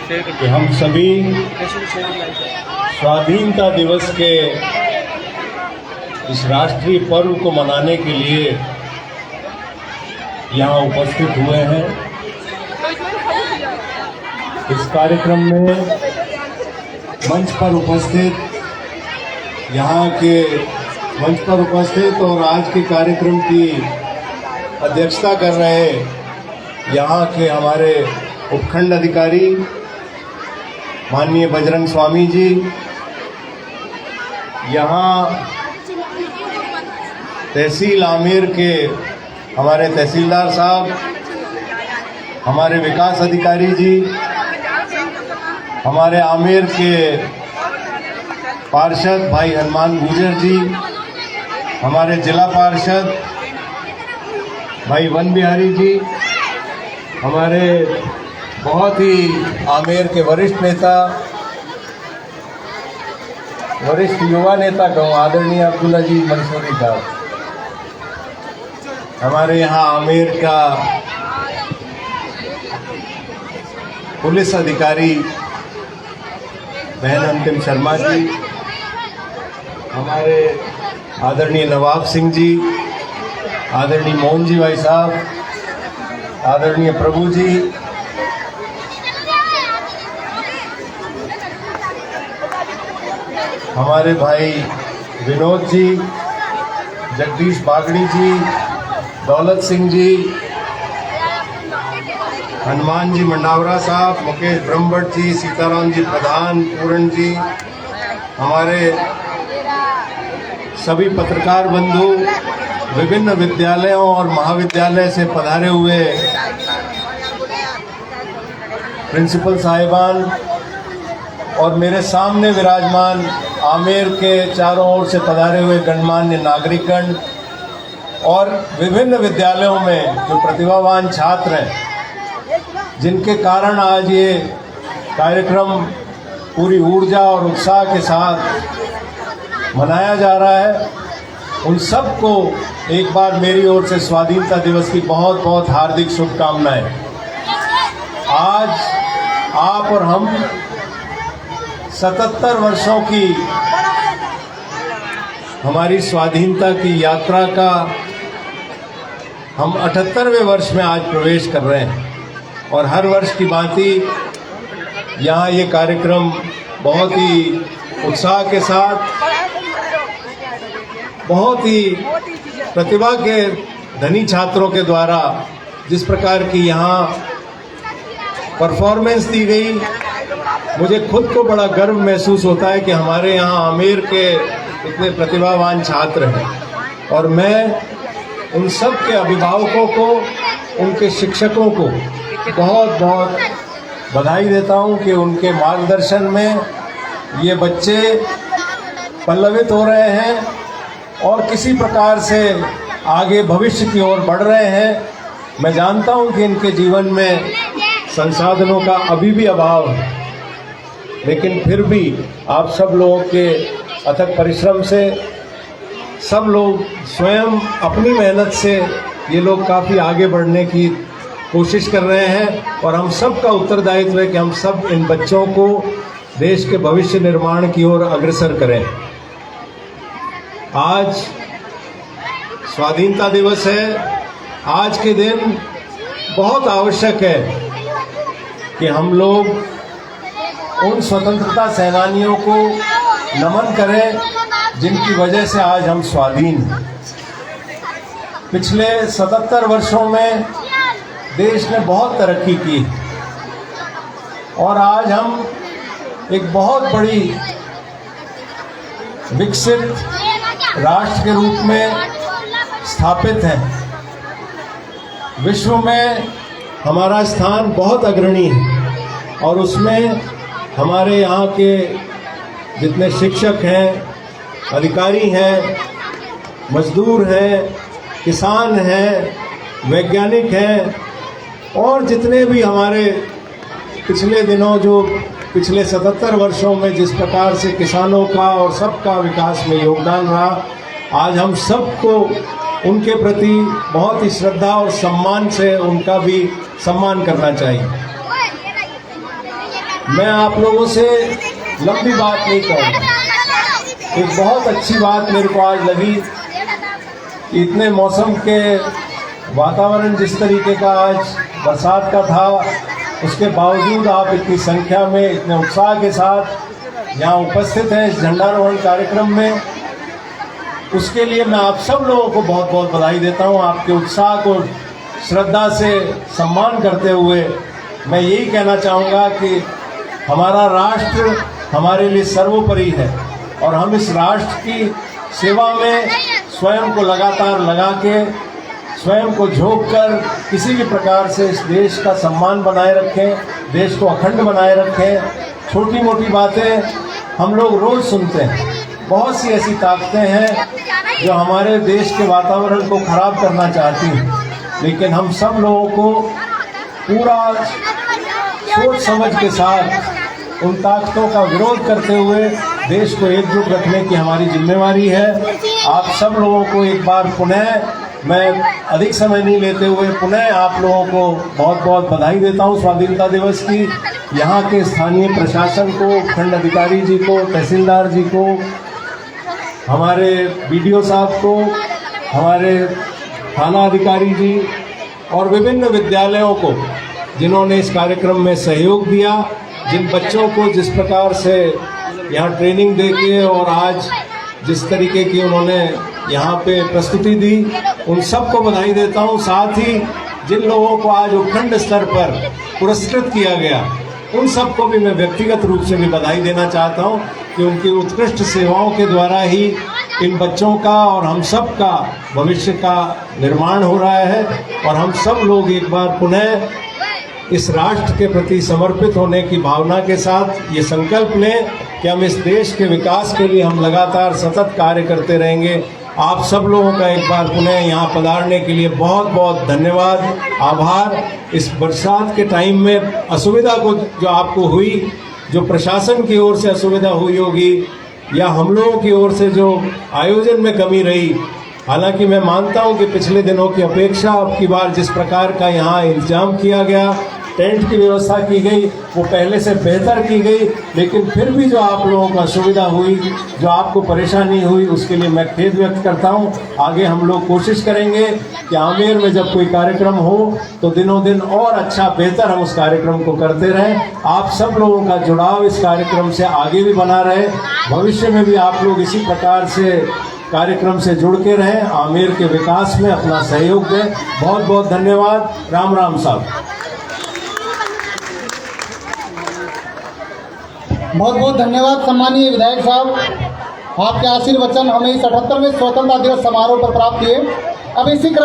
कि हम सभी स्वाधीनता दिवस के इस राष्ट्रीय पर्व को मनाने के लिए यहाँ उपस्थित हुए हैं। इस कार्यक्रम में मंच पर उपस्थित और आज के कार्यक्रम की अध्यक्षता कर रहे यहाँ के हमारे उपखंड अधिकारी माननीय बजरंग स्वामी जी, यहाँ तहसील आमेर के हमारे तहसीलदार साहब, हमारे विकास अधिकारी जी, हमारे आमेर के पार्षद भाई हनुमान गुजर जी, हमारे जिला पार्षद भाई वन बिहारी जी, हमारे बहुत ही आमेर के वरिष्ठ युवा नेता कहूँ आदरणीय अब्दुल्ला जी मंसूरी साहब, हमारे यहाँ आमेर का पुलिस अधिकारी बहन अंतिम शर्मा जी, हमारे आदरणीय नवाब सिंह जी, आदरणीय मोहन जी भाई साहब, आदरणीय प्रभु जी, हमारे भाई विनोद जी, जगदीश बागड़ी जी, दौलत सिंह जी, हनुमान जी मंडावरा साहब, मुकेश ब्रह्मभट्ट जी, सीताराम जी प्रधान, पूरण जी, हमारे सभी पत्रकार बंधु, विभिन्न विद्यालयों और महाविद्यालय से पधारे हुए प्रिंसिपल साहिबान और मेरे सामने विराजमान आमेर के चारों ओर से पधारे हुए गणमान्य नागरिकगण और विभिन्न विद्यालयों में जो प्रतिभावान छात्र हैं, जिनके कारण आज ये कार्यक्रम पूरी ऊर्जा और उत्साह के साथ मनाया जा रहा है, उन सबको एक बार मेरी ओर से स्वाधीनता दिवस की बहुत बहुत हार्दिक शुभकामनाएं। आज आप और हम 77 वर्षों की हमारी स्वाधीनता की यात्रा का हम 78वें वर्ष में आज प्रवेश कर रहे हैं और हर वर्ष की भांति यहाँ ये कार्यक्रम बहुत ही उत्साह के साथ, बहुत ही प्रतिभा के धनी छात्रों के द्वारा जिस प्रकार की यहाँ परफॉर्मेंस दी गई, मुझे खुद को बड़ा गर्व महसूस होता है कि हमारे यहाँ आमेर के इतने प्रतिभावान छात्र हैं और मैं उन सब के अभिभावकों को, उनके शिक्षकों को बहुत बहुत बधाई देता हूँ कि उनके मार्गदर्शन में ये बच्चे पल्लवित हो रहे हैं और किसी प्रकार से आगे भविष्य की ओर बढ़ रहे हैं। मैं जानता हूँ कि इनके जीवन में संसाधनों का अभी भी अभाव है, लेकिन फिर भी आप सब लोगों के अथक परिश्रम से, सब लोग स्वयं अपनी मेहनत से ये लोग काफ़ी आगे बढ़ने की कोशिश कर रहे हैं और हम सब का उत्तरदायित्व है कि हम सब इन बच्चों को देश के भविष्य निर्माण की ओर अग्रसर करें। आज स्वाधीनता दिवस है। आज के दिन बहुत आवश्यक है कि हम लोग उन स्वतंत्रता सेनानियों को नमन करें जिनकी वजह से आज हम स्वाधीन हैं। पिछले 77 वर्षों में देश ने बहुत तरक्की की और आज हम एक बहुत बड़ी विकसित राष्ट्र के रूप में स्थापित हैं। विश्व में हमारा स्थान बहुत अग्रणी है और उसमें हमारे यहाँ के जितने शिक्षक हैं, अधिकारी हैं, मजदूर हैं, किसान हैं, वैज्ञानिक हैं और जितने भी हमारे पिछले दिनों जो पिछले 77 वर्षों में जिस प्रकार से किसानों का और सबका विकास में योगदान रहा, आज हम सबको उनके प्रति बहुत ही श्रद्धा और सम्मान से उनका भी सम्मान करना चाहिए। मैं आप लोगों से लंबी बात नहीं कहूँगा। एक बहुत अच्छी बात मेरे को आज लगी कि इतने मौसम के वातावरण जिस तरीके का आज बरसात का था, उसके बावजूद आप इतनी संख्या में इतने उत्साह के साथ यहाँ उपस्थित हैं इस झंडारोहण कार्यक्रम में। उसके लिए मैं आप सब लोगों को बहुत बहुत बधाई देता हूँ। आपके उत्साह को श्रद्धा से सम्मान करते हुए मैं यही कहना चाहूँगा कि हमारा राष्ट्र हमारे लिए सर्वोपरि है और हम इस राष्ट्र की सेवा में स्वयं को लगातार लगा के, स्वयं को झोंक कर किसी भी प्रकार से इस देश का सम्मान बनाए रखें, देश को अखंड बनाए रखें। छोटी मोटी बातें हम लोग रोज़ सुनते हैं, बहुत सी ऐसी ताकतें हैं जो हमारे देश के वातावरण को खराब करना चाहती हैं, लेकिन हम सब लोगों को पूरा सोच समझ के साथ उन ताकतों का विरोध करते हुए देश को एकजुट रखने की हमारी जिम्मेवारी है। आप सब लोगों को एक बार पुनः, मैं अधिक समय नहीं लेते हुए पुनः आप लोगों को बहुत बहुत बधाई देता हूँ स्वाधीनता दिवस की। यहाँ के स्थानीय प्रशासन को, खंड अधिकारी जी को, तहसीलदार जी को, हमारे बीडीओ साहब को, हमारे थाना अधिकारी जी और विभिन्न विद्यालयों को जिन्होंने इस कार्यक्रम में सहयोग दिया, जिन बच्चों को जिस प्रकार से यहाँ ट्रेनिंग देके और आज जिस तरीके की उन्होंने यहाँ पे प्रस्तुति दी, उन सबको बधाई देता हूँ। साथ ही जिन लोगों को आज उपखंड स्तर पर पुरस्कृत किया गया, उन सबको भी मैं व्यक्तिगत रूप से भी बधाई देना चाहता हूँ कि उनकी उत्कृष्ट सेवाओं के द्वारा ही इन बच्चों का और हम सब का भविष्य का निर्माण हो रहा है। और हम सब लोग एक बार पुनः इस राष्ट्र के प्रति समर्पित होने की भावना के साथ ये संकल्प लें कि हम इस देश के विकास के लिए हम लगातार सतत कार्य करते रहेंगे। आप सब लोगों का एक बार पुनः यहाँ पधारने के लिए बहुत बहुत धन्यवाद, आभार। इस बरसात के टाइम में असुविधा को जो आपको हुई, जो प्रशासन की ओर से असुविधा हुई होगी या हम लोगों की ओर से जो आयोजन में कमी रही, हालांकि मैं मानता हूं कि पिछले दिनों की अपेक्षा अब की बार जिस प्रकार का यहाँ इंतजाम किया गया, टेंट की व्यवस्था की गई, वो पहले से बेहतर की गई। लेकिन फिर भी जो आप लोगों को असुविधा हुई, जो आपको परेशानी हुई, उसके लिए मैं खेद व्यक्त करता हूं। आगे हम लोग कोशिश करेंगे कि आमेर में जब कोई कार्यक्रम हो तो दिनों दिन और अच्छा बेहतर हम उस कार्यक्रम को करते रहें। आप सब लोगों का जुड़ाव इस कार्यक्रम से आगे भी बना रहे, भविष्य में भी आप लोग इसी प्रकार से कार्यक्रम से जुड़ के रहें, आमेर के विकास में अपना सहयोग दें। बहुत बहुत धन्यवाद। राम राम साहब। बहुत बहुत धन्यवाद सम्मानीय विधायक साहब, आपके आशीर्वचन हमें इस 78वें स्वतंत्रता दिवस समारोह पर प्राप्त किए। अब इसी क्रम